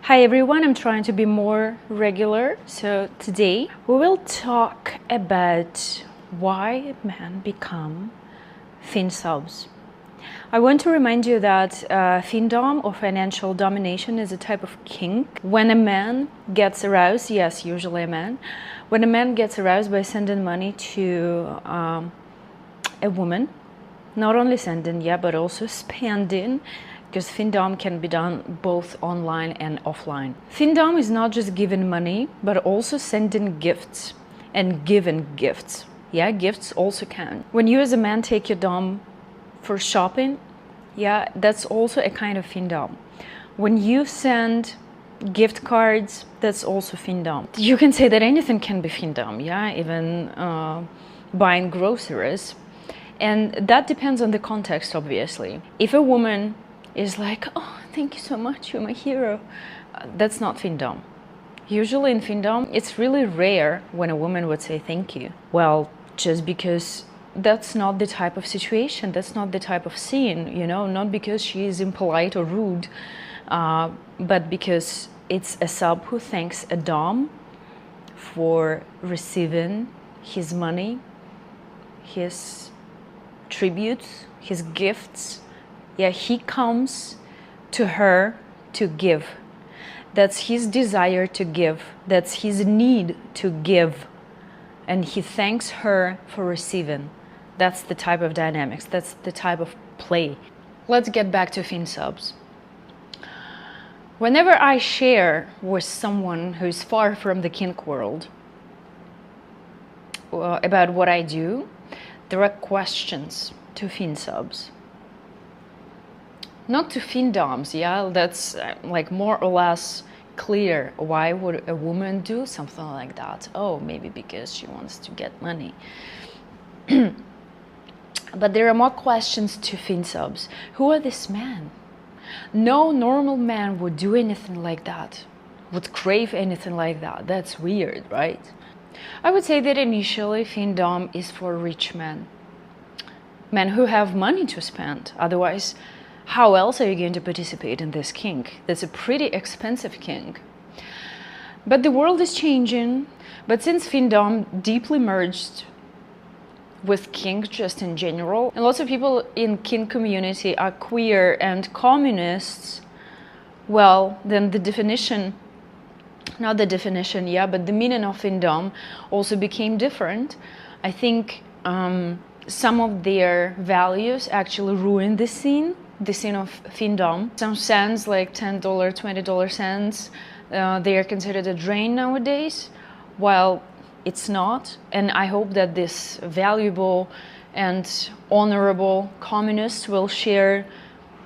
Hi everyone, I'm trying to be more regular. So today we will talk about why men become fin subs. I want to remind you that findom or financial domination is a type of kink. When a man gets aroused, yes, usually a man, when a man gets aroused by sending money to a woman, not only sending, but also spending, because findom can be done both online and offline. Findom is not just giving money, but also sending gifts and giving gifts. Yeah, gifts also count. When you as a man take your dom for shopping, yeah, that's also a kind of findom. When you send gift cards, that's also findom. You can say that anything can be findom, yeah, even buying groceries. And that depends on the context, obviously. If a woman is like, oh, thank you so much, you're my hero, that's not findom. Usually in findom, it's really rare when a woman would say thank you. Well, just because that's not the type of situation, that's not the type of scene, you know, not because she is impolite or rude, but because it's a sub who thanks a dom for receiving his money, his tributes, his gifts. Yeah, he comes to her to give. That's his desire to give. That's his need to give. And he thanks her for receiving. That's the type of dynamics. That's the type of play. Let's get back to fin subs. Whenever I share with someone who's far from the kink world about what I do, there are questions to fin subs. Not to findoms, yeah, that's like more or less clear. Why would a woman do something like that? Oh, maybe because she wants to get money. But there are more questions to fin subs. Who are these men? No normal man would do anything like that, would crave anything like that. That's weird, right? I would say that initially findom is for rich men. Men who have money to spend. Otherwise, how else are you going to participate in this kink? That's a pretty expensive kink. But the world is changing. But since findom deeply merged with kink just in general, and lots of people in kink community are queer and communists, well, then the definition, not the definition, yeah, but the meaning of findom also became different. I think some of their values actually ruined the scene of findom. Some cents, like $10, $20 cents, they are considered a drain nowadays, while it's not. And I hope that this valuable and honorable communists will share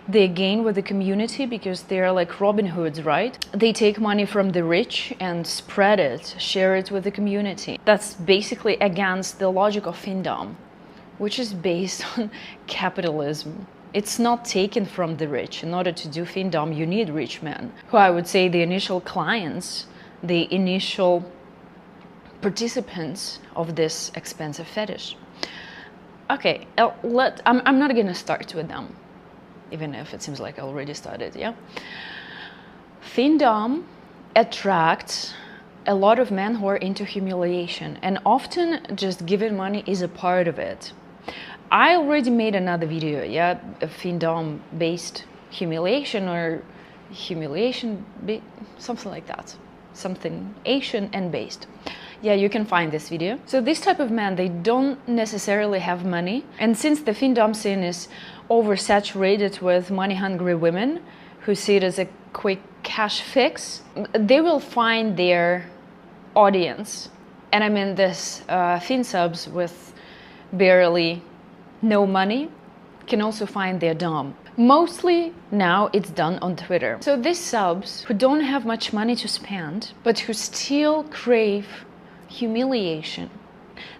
their gain with the community, because they're like Robin Hoods, right? They take money from the rich and spread it, share it with the community. That's basically against the logic of findom, which is based on capitalism. It's not taken from the rich. In order to do findom, you need rich men, who I would say the initial clients, the initial participants of this expensive fetish. Okay, I'm not gonna start with them, even if it seems like I already started, yeah? Findom attracts a lot of men who are into humiliation, and often just giving money is a part of it. I already made another video, yeah, of findom-based humiliation, or humiliation, something like that. Something Asian and based. Yeah, you can find this video. So this type of man, they don't necessarily have money. And since the findom scene is oversaturated with money-hungry women who see it as a quick cash fix, they will find their audience. And I mean this fin subs with barely no money can also find their dom. Mostly now it's done on Twitter. So these subs who don't have much money to spend, but who still crave humiliation,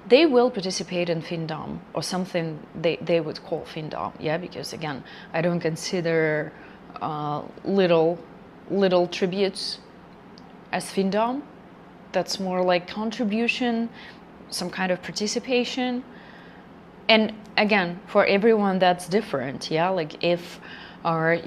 they will participate in findom, or something they would call findom, yeah, because again, I don't consider little tributes as findom. That's more like contribution, some kind of participation. And again, for everyone that's different, yeah, like if or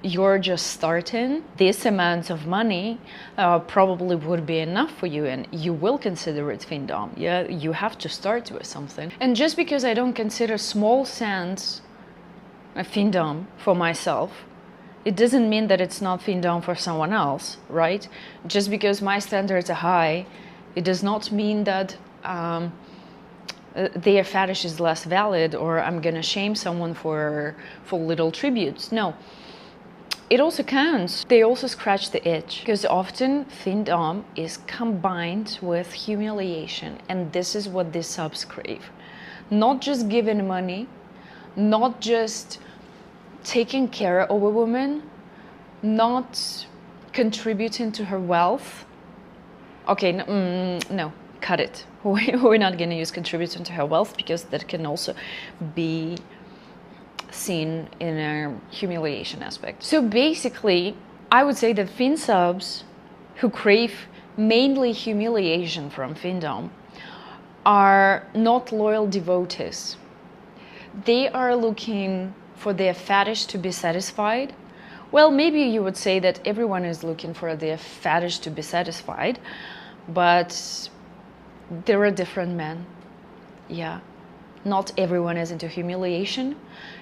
you're just starting, this amount of money probably would be enough for you, and you will consider it findom. Yeah, you have to start with something. And just because I don't consider small cents a findom for myself, it doesn't mean that it's not findom for someone else, right? Just because my standards are high, it does not mean that their fetish is less valid, or I'm gonna shame someone for little tributes. No, it also counts. They also scratch the itch, because often findom is combined with humiliation, and this is what these subs crave. Not just giving money, not just taking care of a woman, not contributing to her wealth. Okay, no, cut it. We're not going to use contributing to her wealth, because that can also be seen in a humiliation aspect. So basically, I would say that fin subs who crave mainly humiliation from findom are not loyal devotees. They are looking for their fetish to be satisfied. Well, maybe you would say that everyone is looking for their fetish to be satisfied, but there are different men. Yeah, not everyone is into humiliation,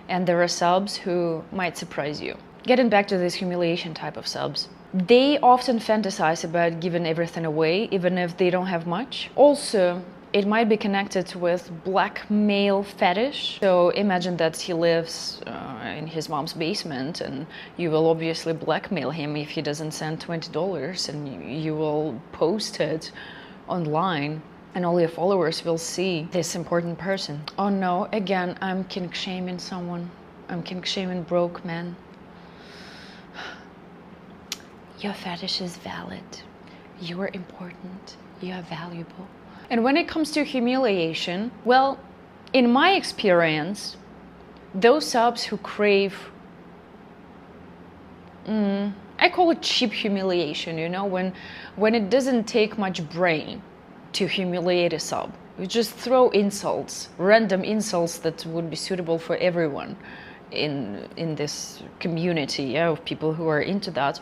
and there are subs who might surprise you. Getting back to this humiliation type of subs, they often fantasize about giving everything away, even if they don't have much. Also, it might be connected with blackmail fetish. So imagine that he lives in his mom's basement, and you will obviously blackmail him if he doesn't send $20, and you will post it online, and all your followers will see this important person. Oh no, again, I'm kink shaming someone. I'm kink shaming broke men. Your fetish is valid. You are important. You are valuable. And when it comes to humiliation, well, in my experience, those subs who crave, I call it cheap humiliation, you know, when it doesn't take much brain to humiliate a sub. You just throw insults, random insults that would be suitable for everyone in this community, yeah, of people who are into that.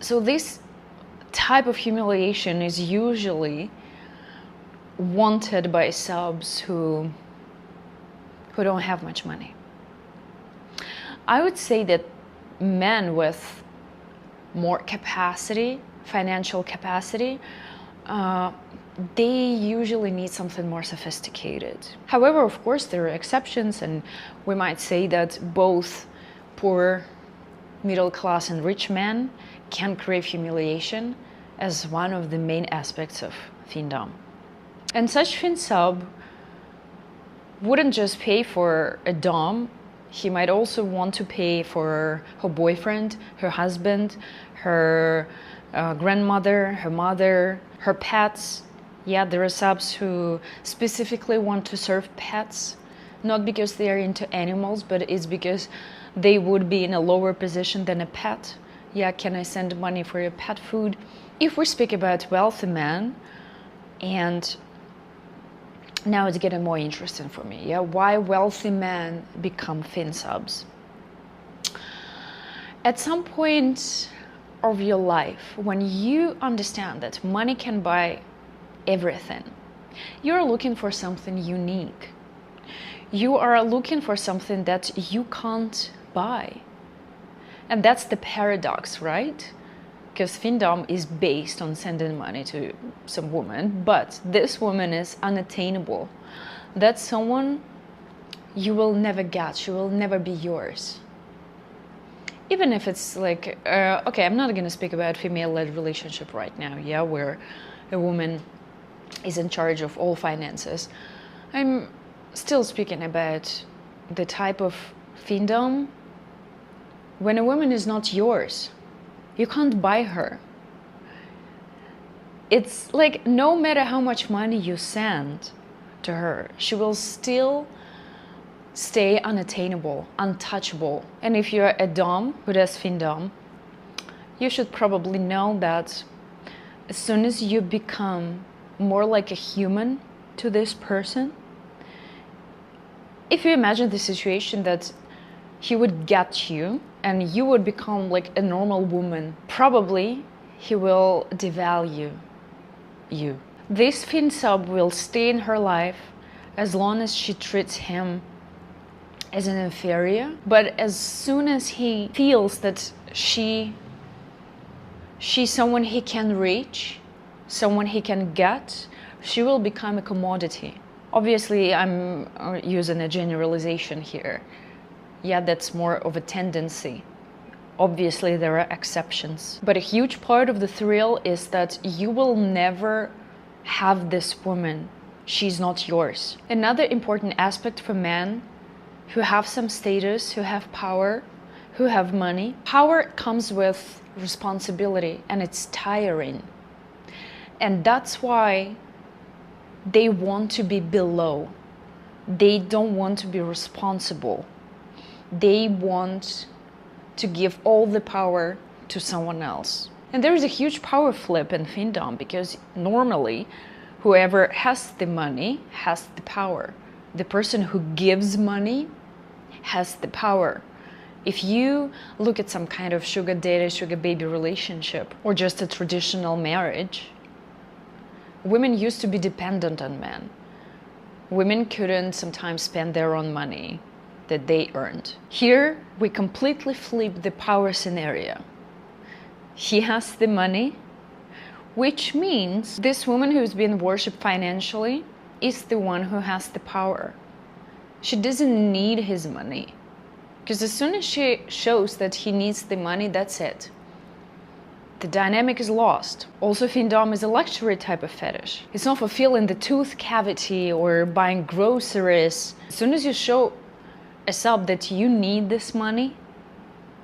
So this type of humiliation is usually wanted by subs who don't have much money. I would say that men with more capacity, financial capacity, they usually need something more sophisticated. However, of course, there are exceptions, and we might say that both poor, middle class, and rich men can crave humiliation as one of the main aspects of findom. And such fin sub wouldn't just pay for a dom, he might also want to pay for her boyfriend, her husband, her grandmother, her mother, her pets. Yeah, there are subs who specifically want to serve pets, not because they are into animals, but it's because they would be in a lower position than a pet. Yeah, can I send money for your pet food? If we speak about wealthy men, and now it's getting more interesting for me, yeah, why wealthy men become fin subs. At some point of your life, when you understand that money can buy everything, you're looking for something unique. You are looking for something that you can't buy. And that's the paradox, right? Because findom is based on sending money to some woman, but this woman is unattainable. That's someone you will never get. She will never be yours. Even if it's like, okay, I'm not going to speak about female-led relationship right now, yeah, where a woman is in charge of all finances. I'm still speaking about the type of findom when a woman is not yours. You can't buy her. It's like no matter how much money you send to her, she will still stay unattainable, untouchable. And if you're a dom who does findom, you should probably know that as soon as you become more like a human to this person, if you imagine the situation that he would get you and you would become like a normal woman, probably he will devalue you. This fin sub will stay in her life as long as she treats him as an inferior, but as soon as he feels that she's someone he can reach, someone he can get, she will become a commodity. Obviously, I'm using a generalization here. Yeah, that's more of a tendency. Obviously, there are exceptions. But a huge part of the thrill is that you will never have this woman. She's not yours. Another important aspect for men who have some status, who have power, who have money. Power comes with responsibility and it's tiring. And that's why they want to be below. They don't want to be responsible. They want to give all the power to someone else. And there is a huge power flip in findom, because normally whoever has the money has the power. The person who gives money has the power. If you look at some kind of sugar daddy, sugar baby relationship, or just a traditional marriage, women used to be dependent on men. Women couldn't sometimes spend their own money that they earned. Here, we completely flip the power scenario. He has the money, which means this woman who's been worshipped financially is the one who has the power. She doesn't need his money, because as soon as she shows that he needs the money, that's it. The dynamic is lost. Also, findom is a luxury type of fetish. It's not for filling the tooth cavity or buying groceries. As soon as you show a sub that you need this money,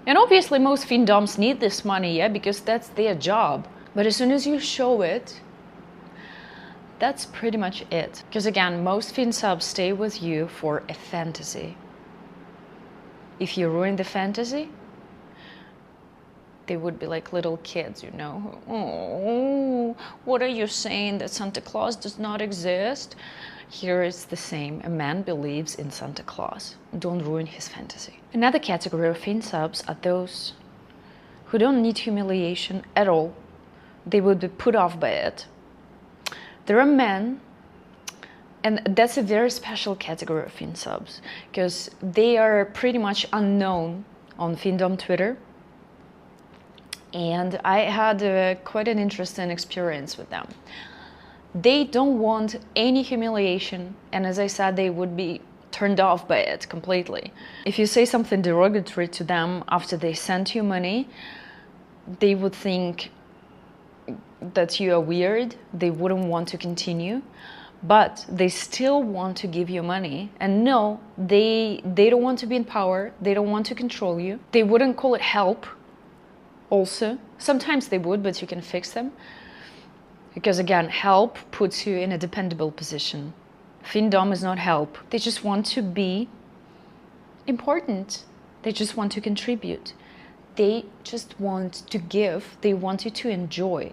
and obviously most findoms need this money, yeah, because that's their job. But as soon as you show it, that's pretty much it. Because again, most fin subs stay with you for a fantasy. If you ruin the fantasy, they would be like little kids, you know. Oh, what are you saying, that Santa Claus does not exist? Here it's the same. A man believes in Santa Claus. Don't ruin his fantasy. Another category of fin subs are those who don't need humiliation at all. They would be put off by it. There are men, and that's a very special category of fin subs, because they are pretty much unknown on findom Twitter. And I had quite an interesting experience with them. They don't want any humiliation, and as I said, they would be turned off by it completely. If you say something derogatory to them after they sent you money, they would think that you are weird. They wouldn't want to continue, but they still want to give you money. And no, they don't want to be in power. They don't want to control you. They wouldn't call it help. Also, sometimes they would, but you can fix them. Because again, help puts you in a dependable position. Findom is not help. They just want to be important. They just want to contribute. They just want to give. They want you to enjoy.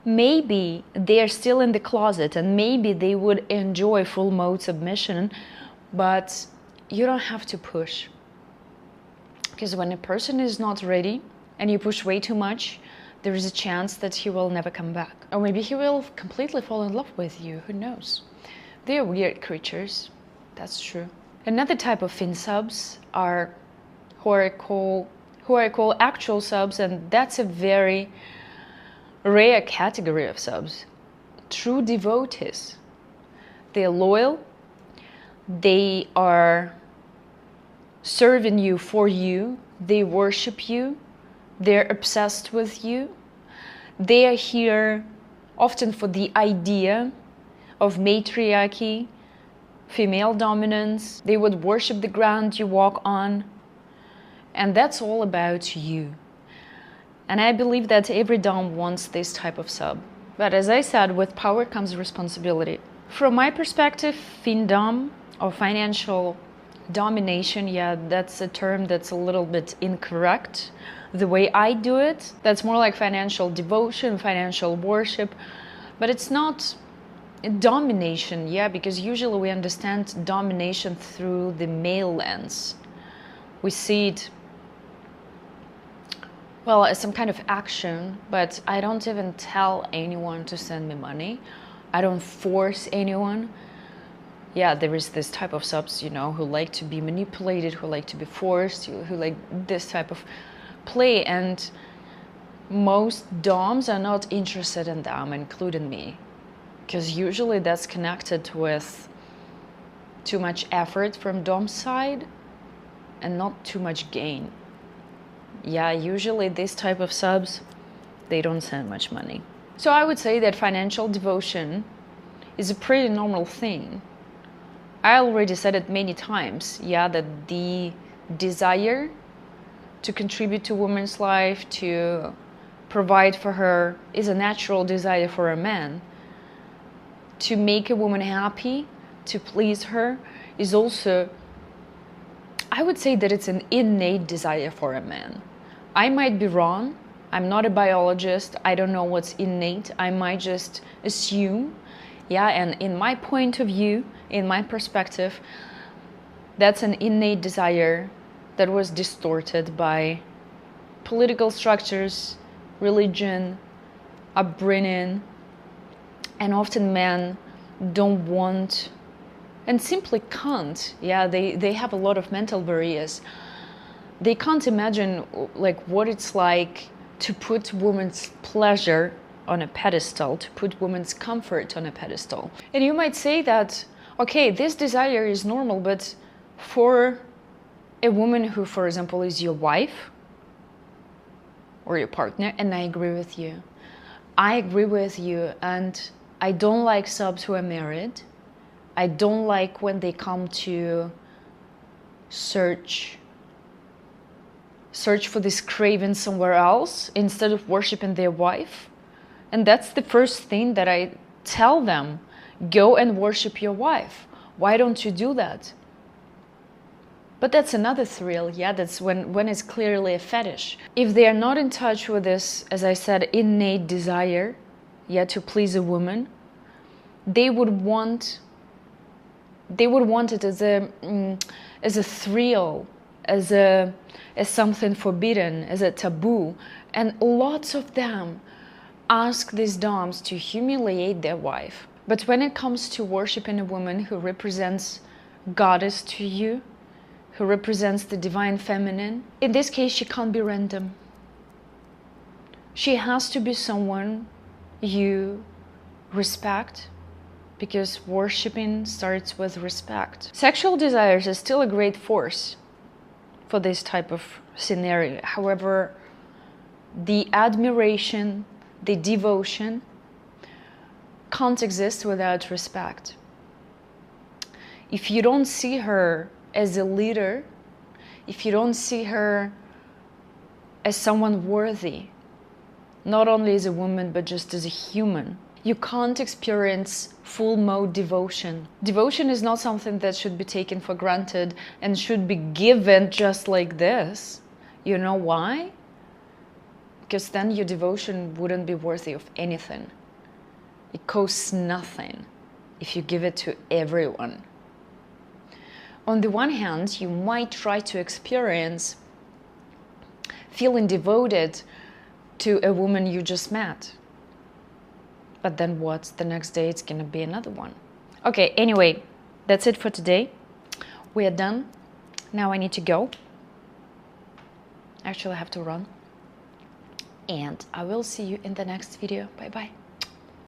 Maybe they are still in the closet and maybe they would enjoy full mode submission, but you don't have to push. Because when a person is not ready and you push way too much, there is a chance that he will never come back. Or maybe he will completely fall in love with you, who knows? They are weird creatures, that's true. Another type of fin subs are who I call actual subs, and that's a very rare category of subs. True devotees. They are loyal, they are serving you for you, they worship you, they're obsessed with you. They are here often for the idea of matriarchy, female dominance. They would worship the ground you walk on. And that's all about you. And I believe that every dom wants this type of sub. But as I said, with power comes responsibility. From my perspective, findom or financial domination, yeah, that's a term that's a little bit incorrect. The way I do it, that's more like financial devotion, financial worship, but it's not domination, yeah, because usually we understand domination through the male lens. We see it, well, as some kind of action, but I don't even tell anyone to send me money. I don't force anyone. Yeah, there is this type of subs, you know, who like to be manipulated, who like to be forced, who like this type of play, and most doms are not interested in them, including me, because usually that's connected with too much effort from dom's side and not too much gain. Yeah, usually this type of subs, they don't send much money. So I would say that financial devotion is a pretty normal thing. I already said it many times, yeah, that the desire to contribute to woman's life, to provide for her, is a natural desire for a man. To make a woman happy, to please her, is also, I would say that it's an innate desire for a man. I might be wrong. I'm not a biologist. I don't know what's innate. I might just assume. Yeah, and in my point of view, in my perspective, that's an innate desire that was distorted by political structures, religion, upbringing, and often men don't want and simply can't. Yeah, they have a lot of mental barriers. They can't imagine like what it's like to put women's pleasure on a pedestal, to put women's comfort on a pedestal. And you might say that, okay, this desire is normal, but for a woman who, for example, is your wife or your partner, and I agree with you. I agree with you, and I don't like subs who are married. I don't like when they come to search for this craving somewhere else instead of worshiping their wife. And that's the first thing that I tell them. Go and worship your wife. Why don't you do that? But that's another thrill, yeah, that's when it's clearly a fetish. If they are not in touch with this, as I said, innate desire, yeah, to please a woman, they would want it as a thrill, as something forbidden, as a taboo. And lots of them ask these doms to humiliate their wife. But when it comes to worshiping a woman who represents goddess to you, who represents the divine feminine, in this case, she can't be random. She has to be someone you respect, because worshiping starts with respect. Sexual desires is still a great force for this type of scenario. However, the admiration, the devotion can't exist without respect. If you don't see her as a leader, if you don't see her as someone worthy, not only as a woman, but just as a human, you can't experience full mode devotion. Devotion is not something that should be taken for granted and should be given just like this. You know why? Because then your devotion wouldn't be worthy of anything. It costs nothing if you give it to everyone. On the one hand, you might try to experience feeling devoted to a woman you just met. But then what? The next day it's gonna be another one. Okay, anyway, that's it for today. We are done. Now I need to go. Actually, I have to run. And I will see you in the next video. Bye-bye.